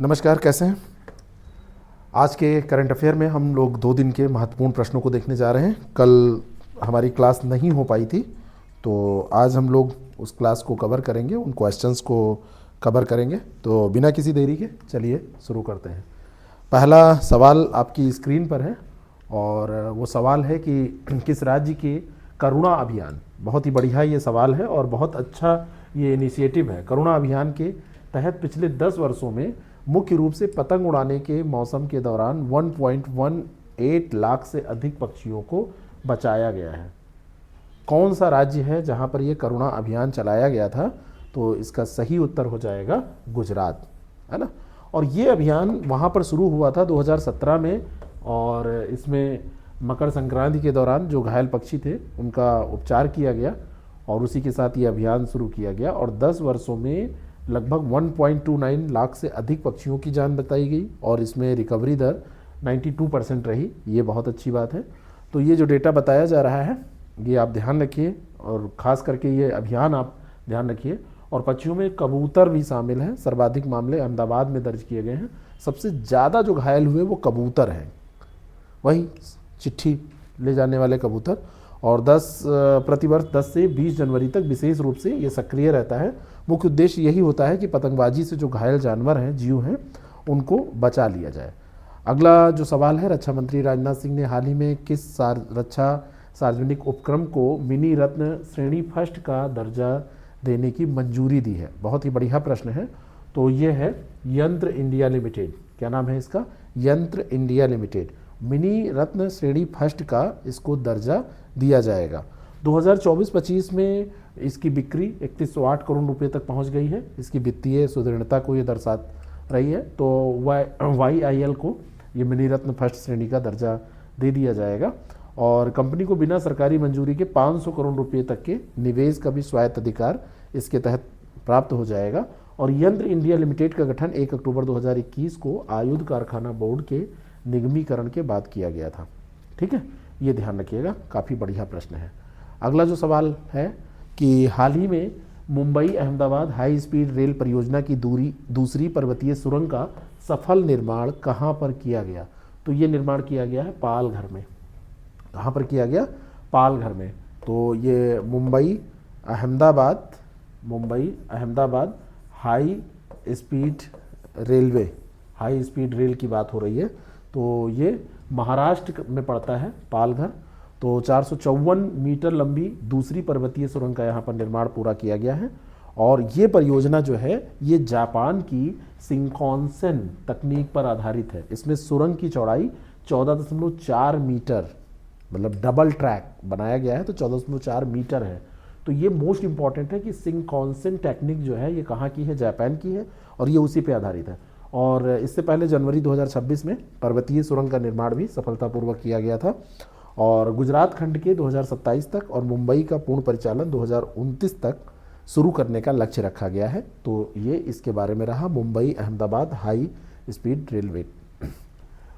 नमस्कार, कैसे हैं? आज के करंट अफेयर में हम लोग 2 दिन के महत्वपूर्ण प्रश्नों को देखने जा रहे हैं। कल हमारी क्लास नहीं हो पाई थी, तो आज हम लोग उस क्लास को कवर करेंगे, उन क्वेश्चंस को कवर करेंगे। तो बिना किसी देरी के चलिए शुरू करते हैं। पहला सवाल आपकी स्क्रीन पर है और वो सवाल है कि किस राज्य के करुणा अभियान, बहुत ही बढ़िया ये सवाल है और बहुत अच्छा ये इनिशिएटिव है। करुणा अभियान के तहत पिछले 10 वर्षों में मुख्य रूप से पतंग उड़ाने के मौसम के दौरान 1.18 लाख से अधिक पक्षियों को बचाया गया है। कौन सा राज्य है जहां पर यह करुणा अभियान चलाया गया था? तो इसका सही उत्तर हो जाएगा गुजरात, है ना। और ये अभियान वहां पर शुरू हुआ था 2017 में और इसमें मकर संक्रांति के दौरान जो घायल पक्षी थे उनका उपचार किया गया और उसी के साथ ये अभियान शुरू किया गया और 10 वर्षों में लगभग 1.29 लाख से अधिक पक्षियों की जान बताई गई और इसमें रिकवरी दर 92% रही। ये बहुत अच्छी बात है। तो ये जो डेटा बताया जा रहा है ये आप ध्यान रखिए और ख़ास करके ये अभियान आप ध्यान रखिए। और पक्षियों में कबूतर भी शामिल हैं। सर्वाधिक मामले अहमदाबाद में दर्ज किए गए हैं। सबसे ज़्यादा जो घायल हुए वो कबूतर हैं, वही चिट्ठी ले जाने वाले कबूतर। और 10 प्रतिवर्ष 10 से 20 जनवरी तक विशेष रूप से ये सक्रिय रहता है। मुख्य उद्देश्य यही होता है कि पतंगबाजी से जो घायल जानवर हैं, जीव हैं, उनको बचा लिया जाए। अगला जो सवाल है, रक्षा मंत्री राजनाथ सिंह ने हाल ही में किस रक्षा सार्वजनिक उपक्रम को मिनी रत्न श्रेणी फर्स्ट का दर्जा देने की मंजूरी दी है? बहुत ही बढ़िया प्रश्न है। तो ये है यंत्र इंडिया लिमिटेड। क्या नाम है इसका? यंत्र इंडिया लिमिटेड। मिनी रत्न श्रेणी फर्स्ट का इसको दर्जा दिया जाएगा। 2024-25 में इसकी बिक्री 3108 करोड़ रुपए तक पहुंच गई है। इसकी वित्तीय सुदृढ़ता को ये दर्शा रही है। तो YIL को ये मिनी रत्न फर्स्ट श्रेणी का दर्जा दे दिया जाएगा और कंपनी को बिना सरकारी मंजूरी के 500 करोड़ रुपए तक के निवेश का भी स्वायत्त अधिकार इसके तहत प्राप्त हो जाएगा। और यंत्र इंडिया लिमिटेड का गठन 1 अक्टूबर 2021 को आयुध कारखाना बोर्ड के निगमीकरण के बाद किया गया था। ठीक है, ये ध्यान रखिएगा, काफ़ी बढ़िया प्रश्न है। अगला जो सवाल है कि हाल ही में Mumbai Ahmedabad high speed rail परियोजना की दूसरी पर्वतीय सुरंग का सफल निर्माण कहाँ पर किया गया? तो ये निर्माण किया गया है पालघर में। कहाँ पर किया गया? पालघर में। तो ये Mumbai Ahmedabad high speed rail की बात हो रही है। तो ये महाराष्ट्र में पड़ता है पालघर। तो 454 मीटर लंबी दूसरी पर्वतीय सुरंग का यहाँ पर निर्माण पूरा किया गया है और ये परियोजना जो है ये जापान की शिंकानसेन तकनीक पर आधारित है। इसमें सुरंग की चौड़ाई 14.4 मीटर, मतलब डबल ट्रैक बनाया गया है, तो 14.4 मीटर है। तो ये मोस्ट इंपॉर्टेंट है कि शिंकानसेन टेक्निक जो है ये कहाँ की है? जापान की है और ये उसी पे आधारित है। और इससे पहले जनवरी 2026 में पर्वतीय सुरंग का निर्माण भी सफलतापूर्वक किया गया था और गुजरात खंड के 2027 तक और मुंबई का पूर्ण परिचालन 2029 तक शुरू करने का लक्ष्य रखा गया है। तो ये इसके बारे में रहा, Mumbai Ahmedabad high speed railway.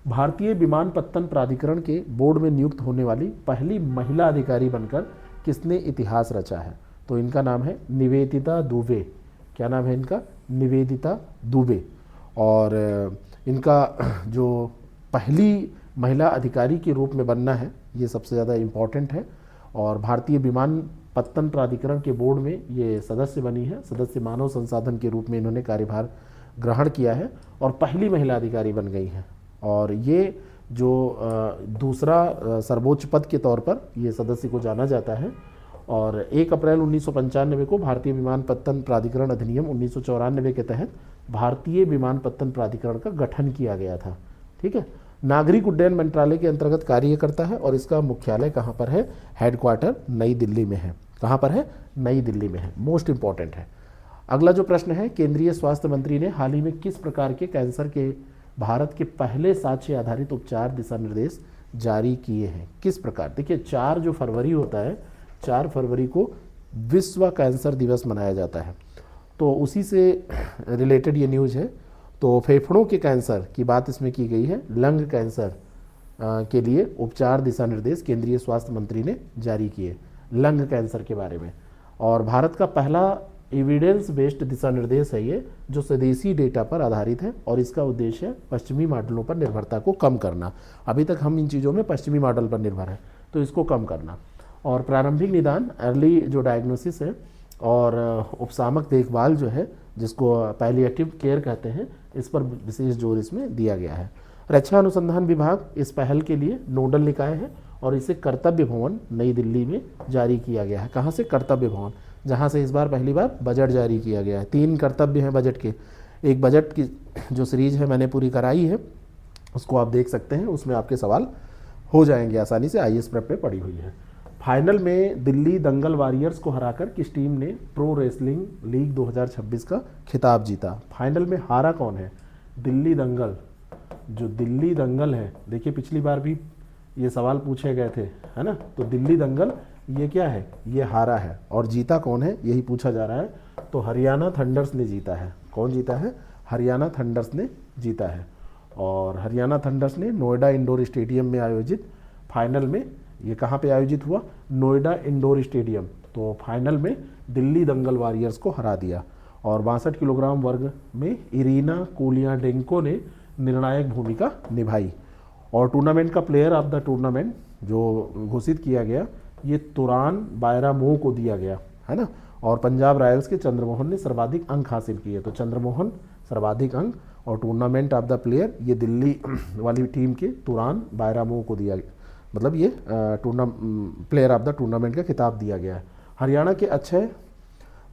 भारतीय विमानपत्तन प्राधिकरण के बोर्ड में नियुक्त होने वाली पहली महिला अधिकारी बनकर किसने इतिहास रचा है? तो इनका नाम है निवेदिता दुबे। क्या नाम है इनका? निवेदिता दुबे। और इनका जो पहली महिला अधिकारी के रूप में बनना है ये सबसे ज़्यादा इम्पॉर्टेंट है। और भारतीय विमानपत्तन प्राधिकरण के बोर्ड में ये सदस्य बनी है। सदस्य मानव संसाधन के रूप में इन्होंने कार्यभार ग्रहण किया है और पहली महिला अधिकारी बन गई हैं। और ये जो दूसरा सर्वोच्च पद के तौर पर ये सदस्य को जाना जाता है। और 1 अप्रैल 1995 को भारतीय विमानपत्तन प्राधिकरण अधिनियम 1994 के तहत भारतीय विमानपत्तन प्राधिकरण का गठन किया गया था। ठीक है, नागरिक उड्डयन मंत्रालय के अंतर्गत कार्य करता है और इसका मुख्यालय कहाँ पर है? हेडक्वार्टर नई दिल्ली में है। कहाँ पर है? नई दिल्ली में है। मोस्ट इंपॉर्टेंट है। अगला जो प्रश्न है, केंद्रीय स्वास्थ्य मंत्री ने हाल ही में किस प्रकार के कैंसर के भारत के पहले साक्ष्य आधारित उपचार दिशा निर्देश जारी किए हैं? किस प्रकार? देखिए, 4 जो फरवरी होता है, 4 फरवरी को विश्व कैंसर दिवस मनाया जाता है। तो उसी से रिलेटेड ये न्यूज़ है। तो फेफड़ों के कैंसर की बात इसमें की गई है। लंग कैंसर के लिए उपचार दिशा निर्देश केंद्रीय स्वास्थ्य मंत्री ने जारी किए, लंग कैंसर के बारे में। और भारत का पहला एविडेंस बेस्ड दिशा निर्देश है ये, जो स्वदेशी डेटा पर आधारित है और इसका उद्देश्य है पश्चिमी मॉडलों पर निर्भरता को कम करना। अभी तक हम इन चीज़ों में पश्चिमी मॉडल पर निर्भर हैं, तो इसको कम करना। और प्रारंभिक निदान, अर्ली जो डायग्नोसिस है, और उपशामक देखभाल जो है, जिसको पैलिएटिव केयर कहते हैं, इस पर विशेष जोर इसमें दिया गया है। रक्षा अनुसंधान विभाग इस पहल के लिए नोडल निकाय है और इसे कर्तव्य भवन नई दिल्ली में जारी किया गया है। कहाँ से? कर्तव्य भवन, जहाँ से इस बार पहली बार बजट जारी किया गया है। 3 कर्तव्य हैं बजट के। एक बजट की जो सीरीज है मैंने पूरी कराई है, उसको आप देख सकते हैं, उसमें आपके सवाल हो जाएंगे आसानी से, IAS प्रेप पे पड़ी हुई है। फाइनल में दिल्ली दंगल वॉरियर्स को हराकर किस टीम ने प्रो रेसलिंग लीग 2026 का खिताब जीता? फाइनल में हारा कौन है? दिल्ली दंगल। जो दिल्ली दंगल है, देखिए पिछली बार भी ये सवाल पूछे गए थे, है ना? तो दिल्ली दंगल ये क्या है? ये हारा है। और जीता कौन है, यही पूछा जा रहा है। तो हरियाणा थंडर्स ने जीता है। कौन जीता है? हरियाणा थंडर्स ने जीता है। और हरियाणा थंडर्स ने नोएडा इंडोर स्टेडियम में आयोजित फाइनल में, ये कहाँ पे आयोजित हुआ? Noida indoor stadium. तो फाइनल में दिल्ली दंगल वॉरियर्स को हरा दिया। और 62 किलोग्राम वर्ग में इरीना कोलियाडेंको ने निर्णायक भूमिका निभाई। और टूर्नामेंट का प्लेयर ऑफ द टूर्नामेंट जो घोषित किया गया, ये तुरान बायरामो को दिया गया, है ना? और पंजाब रॉयल्स के चंद्रमोहन ने सर्वाधिक अंक हासिल किए। तो चंद्रमोहन सर्वाधिक अंक, और टूर्नामेंट ऑफ द प्लेयर ये दिल्ली वाली टीम के तुरान बायरामो को दिया गया, मतलब ये प्लेयर ऑफ द टूर्नामेंट का खिताब दिया गया है। हरियाणा के अक्षय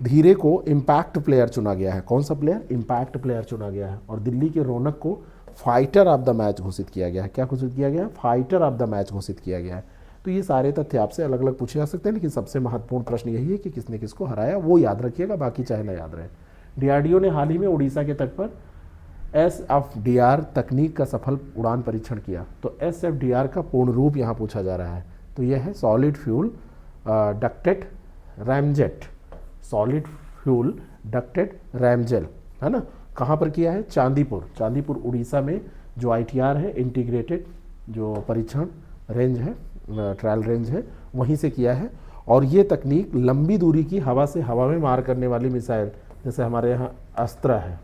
धीरे को इम्पैक्ट प्लेयर चुना गया है। कौन सा प्लेयर? इम्पैक्ट प्लेयर चुना गया है। और दिल्ली के रौनक को फाइटर ऑफ द मैच घोषित किया गया है। क्या घोषित किया गया है? फाइटर ऑफ द मैच घोषित किया गया है। तो ये सारे तथ्य आपसे अलग अलग पूछे जा सकते हैं, लेकिन सबसे महत्वपूर्ण प्रश्न यही है कि किसने किसको हराया, वो याद रखिएगा, बाकी चाहे ना याद रहे। DRDO ने हाल ही में उड़ीसा के तट पर SFDR तकनीक का सफल उड़ान परीक्षण किया। तो SFDR का पूर्ण रूप यहाँ पूछा जा रहा है। तो यह है solid fuel ducted ramjet, solid fuel ducted ramjet, है ना? कहाँ पर किया है? चांदीपुर उड़ीसा में जो ITR है, इंटीग्रेटेड जो परीक्षण रेंज है, ट्रायल रेंज है, वहीं से किया है। और ये तकनीक लंबी दूरी की हवा से हवा में मार करने वाली मिसाइल, जैसे हमारे यहाँ अस्त्रा है,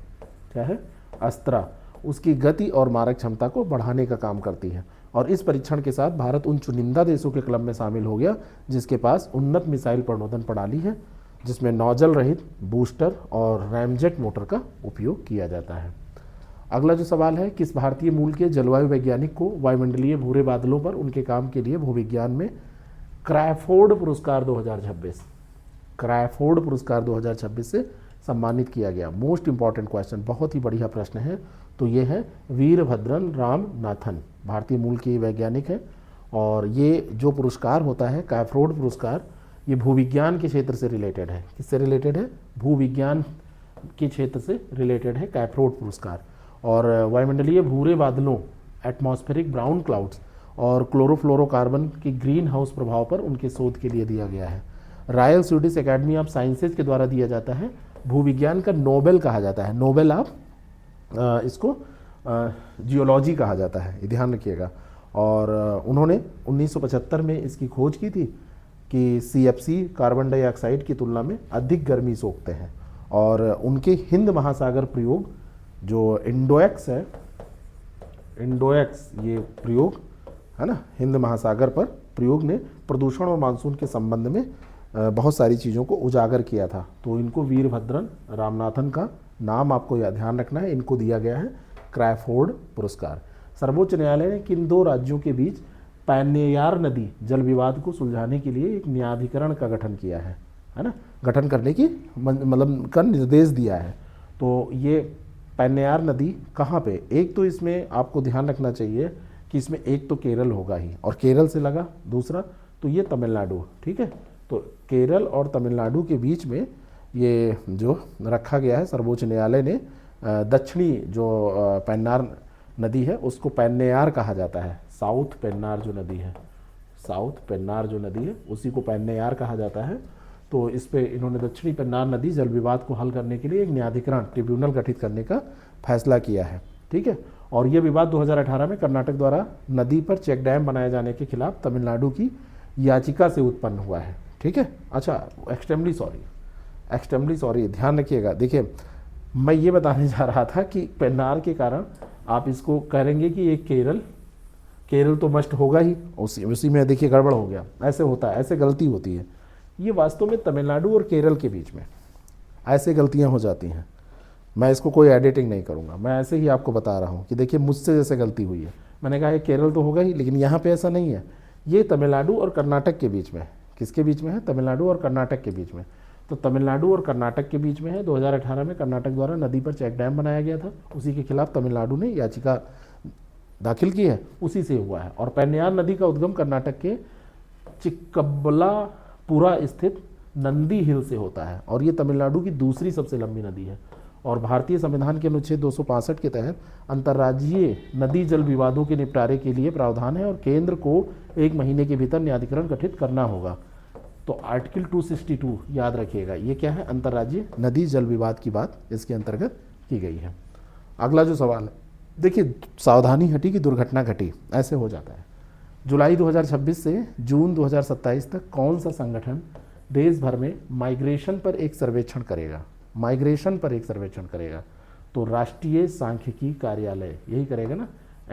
क्या है? अस्त्रा, उसकी गति और मारक क्षमता को बढ़ाने का काम करती है। और इस परीक्षण के साथ भारत उन चुनिंदा देशों के क्लब में शामिल हो गया जिसके पास उन्नत मिसाइल प्रणोदन प्रणाली है, जिसमें नोजल रहित बूस्टर और रैमजेट मोटर का उपयोग किया जाता है। अगला जो सवाल है, किस भारतीय मूल के जलवायु वैज्ञानिक को वायुमंडलीय भूरे बादलों पर उनके काम के लिए भूविज्ञान में क्रैफोर्ड पुरस्कार 2026 से सम्मानित किया गया? मोस्ट इंपॉर्टेंट क्वेश्चन, बहुत ही बढ़िया प्रश्न है। तो ये है वीरभद्रन रामनाथन, भारतीय मूल के वैज्ञानिक हैं। और ये जो पुरस्कार होता है क्रैफोर्ड पुरस्कार, ये भूविज्ञान के क्षेत्र से रिलेटेड है। किससे रिलेटेड है? भूविज्ञान के क्षेत्र से रिलेटेड है क्रैफोर्ड पुरस्कार। और वायुमंडलीय भूरे बादलों, एटमॉस्फेरिक ब्राउन क्लाउड्स और क्लोरोफ्लोरोकार्बन के ग्रीन हाउस प्रभाव पर उनके शोध के लिए दिया गया है। Royal Swedish academy of sciences के द्वारा दिया जाता है। भूविज्ञान का नोबेल कहा जाता है, नोबेल ऑफ इसको जियोलॉजी कहा जाता है, ये ध्यान रखिएगा। और उन्होंने 1975 में इसकी खोज की थी कि CFC कार्बन डाइऑक्साइड की तुलना में अधिक गर्मी सोखते हैं। और उनके हिंद महासागर प्रयोग जो इंडोएक्स है, इंडोएक्स ये प्रयोग है ना, हिंद महासागर पर प्रयोग ने प्रदूषण और मानसून के संबंध में बहुत सारी चीज़ों को उजागर किया था। तो इनको वीरभद्रन रामनाथन का नाम आपको ध्यान रखना है, इनको दिया गया है क्रैफोर्ड पुरस्कार। सर्वोच्च न्यायालय ने किन 2 राज्यों के बीच पेन्नेयार नदी जल विवाद को सुलझाने के लिए एक न्यायाधिकरण का गठन किया है ना? गठन करने की मतलब का निर्देश दिया है। तो ये पेन्नेयार नदी कहाँ पे? एक तो इसमें आपको ध्यान रखना चाहिए कि इसमें एक तो केरल होगा ही, और केरल से लगा, दूसरा तो ये तमिलनाडु, ठीक है? तो केरल और तमिलनाडु के बीच में ये जो रखा गया है, सर्वोच्च न्यायालय ने दक्षिणी जो पेन्नार नदी है उसको पेन्नेयार कहा जाता है। साउथ पेन्नार जो नदी है, साउथ पेन्नार जो नदी है उसी को पेन्नेयार कहा जाता है। तो इस पे इन्होंने दक्षिणी पेन्नार नदी जल विवाद को हल करने के लिए एक न्यायाधिकरण ट्रिब्यूनल गठित करने का फैसला किया है, ठीक है? और ये विवाद 2018 में कर्नाटक द्वारा नदी पर चेक डैम बनाए जाने के खिलाफ तमिलनाडु की याचिका से उत्पन्न हुआ है, ठीक है? अच्छा, एक्सट्रीमली सॉरी, एक्सट्रीमली सॉरी, ध्यान रखिएगा। देखिए मैं ये बताने जा रहा था कि पेन्नार के कारण आप इसको करेंगे कि ये केरल, केरल तो मस्ट होगा ही, उसी में देखिए गड़बड़ हो गया, ऐसे होता है, ऐसे गलती होती है। ये वास्तव में तमिलनाडु और केरल के बीच में ऐसे गलतियां हो जाती हैं। मैं इसको कोई एडिटिंग नहीं करूँगा, मैं ऐसे ही आपको बता रहा हूँ कि देखिए मुझसे जैसे गलती हुई है। मैंने कहा ये केरल तो होगा ही, लेकिन यहाँ पे ऐसा नहीं है, ये तमिलनाडु और कर्नाटक के बीच में। किसके बीच में है? तमिलनाडु और कर्नाटक के बीच में। तो तमिलनाडु और कर्नाटक के बीच में है। 2018 में कर्नाटक द्वारा नदी पर चेक डैम बनाया गया था, उसी के खिलाफ तमिलनाडु ने याचिका दाखिल की है, उसी से हुआ है। और पेन्नार नदी का उद्गम कर्नाटक के चिक्कबल्लापुरा स्थित नंदी हिल से होता है, और ये तमिलनाडु की दूसरी सबसे लंबी नदी है। और भारतीय संविधान के अनुच्छेद 265 के तहत अंतर्राज्यीय नदी जल विवादों के निपटारे के लिए प्रावधान है, और केंद्र को 1 महीने के भीतर न्यायाधिकरण गठित करना होगा। तो आर्टिकल 262 याद रखिएगा, ये क्या है? अंतर्राज्यीय नदी जल विवाद की बात इसके अंतर्गत की गई है। अगला जो सवाल है, देखिए सावधानी हटी कि दुर्घटना घटी, ऐसे हो जाता है। जुलाई 2026 से जून 2027 तक कौन सा संगठन देश भर में माइग्रेशन पर एक सर्वेक्षण करेगा? माइग्रेशन पर एक सर्वेक्षण करेगा, तो राष्ट्रीय सांख्यिकी कार्यालय यही करेगा ना,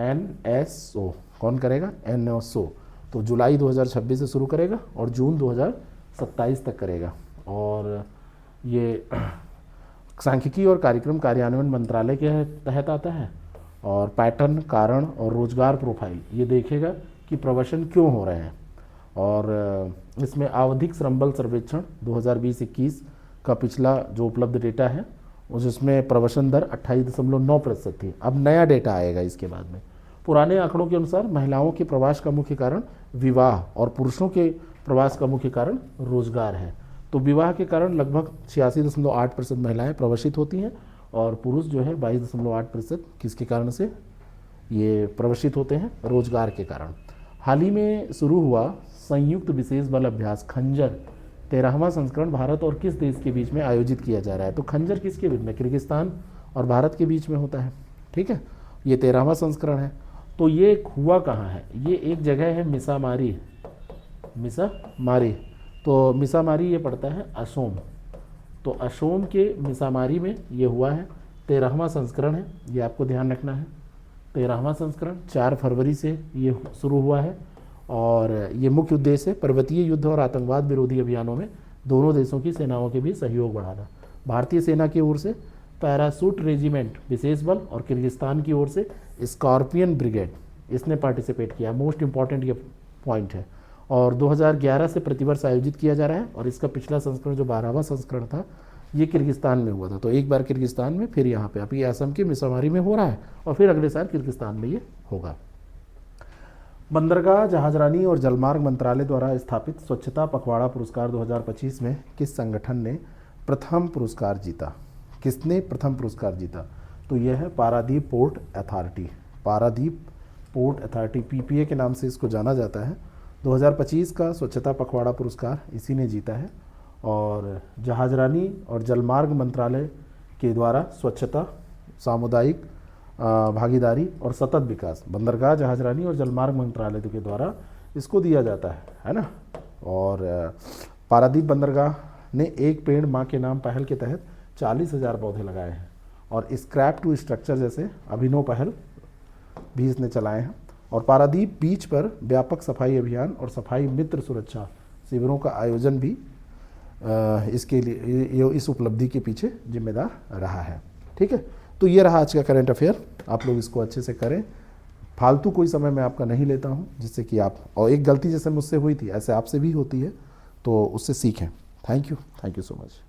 NSO। कौन करेगा? NSO। तो जुलाई 2026 से शुरू करेगा और जून 2027 तक करेगा। और ये सांख्यिकी और कार्यक्रम कार्यान्वयन मंत्रालय के तहत आता है। और पैटर्न, कारण और रोजगार प्रोफाइल ये देखेगा कि प्रवसन क्यों हो रहे हैं। और इसमें आवधिक श्रम बल सर्वेक्षण 2020-21 का पिछला जो उपलब्ध डेटा है, जिसमें प्रवसन दर 28.9% थी। अब नया डेटा आएगा इसके बाद में। पुराने आंकड़ों के अनुसार महिलाओं के प्रवास का मुख्य कारण विवाह और पुरुषों के प्रवास का मुख्य कारण रोजगार है। तो विवाह के कारण लगभग 86.8% महिलाएं प्रवासित होती हैं, और पुरुष जो है 22.8% किसके कारण से ये प्रवासित होते हैं? रोजगार के कारण। हाल ही में शुरू हुआ संयुक्त विशेष बल अभ्यास खंजर 13वां संस्करण भारत और किस देश के बीच में आयोजित किया जा रहा है? तो खंजर किसके बीच में? किर्गिस्तान और भारत के बीच में होता है। ठीक है, ये 13वां संस्करण है। तो ये हुआ कहाँ है? ये एक जगह है मिसामारी। मिसामारी, तो मिसामारी ये पड़ता है असोम। तो असोम के मिसामारी में ये हुआ है, 13वां संस्करण है, ये आपको ध्यान रखना है। 13वां संस्करण 4 फरवरी से ये शुरू हुआ है, और ये मुख्य उद्देश्य है पर्वतीय युद्ध और आतंकवाद विरोधी अभियानों में दोनों देशों की सेनाओं के बीच सहयोग बढ़ाना। भारतीय सेना की ओर से पैरासूट रेजिमेंट विशेष बल और किर्गिस्तान की ओर से स्कॉर्पियन ब्रिगेड, इसने पार्टिसिपेट किया। मोस्ट इंपॉर्टेंट ये पॉइंट है। और 2011 से प्रतिवर्ष आयोजित किया जा रहा है, और इसका पिछला संस्करण जो 12वां संस्करण था ये किर्गिस्तान में हुआ था। तो एक बार किर्गिस्तान में, फिर यहाँ पे, अभी असम के मिसामारी में हो रहा है, और फिर अगले साल किर्गिस्तान में ये होगा। बंदरगाह, जहाजरानी और जलमार्ग मंत्रालय द्वारा स्थापित स्वच्छता पखवाड़ा पुरस्कार 2025 में किस संगठन ने प्रथम पुरस्कार जीता? किसने प्रथम पुरस्कार जीता? तो यह है Paradip port authority. Paradip port authority, PPA के नाम से इसको जाना जाता है। 2025 का स्वच्छता पखवाड़ा पुरस्कार इसी ने जीता है। और जहाजरानी और जलमार्ग मंत्रालय के द्वारा स्वच्छता, सामुदायिक भागीदारी और सतत विकास, बंदरगाह, जहाजरानी और जलमार्ग मंत्रालय के द्वारा इसको दिया जाता है ना। और पारादीप बंदरगाह ने एक पेड़ माँ के नाम पहल के तहत 40,000 पौधे लगाए हैं, और स्क्रैप टू स्ट्रक्चर जैसे अभिनव पहल भी इसने चलाए हैं। और पारादीप बीच पर व्यापक सफाई अभियान और सफाई मित्र सुरक्षा शिविरों का आयोजन भी इसके लिए, इस उपलब्धि के पीछे जिम्मेदार रहा है। ठीक है, तो ये रहा आज का करंट अफेयर। आप लोग इसको अच्छे से करें, फालतू कोई समय मैं आपका नहीं लेता हूँ, जिससे कि आप, और एक गलती जैसे मुझसे हुई थी ऐसे आपसे भी होती है, तो उससे सीखें। Thank you so much.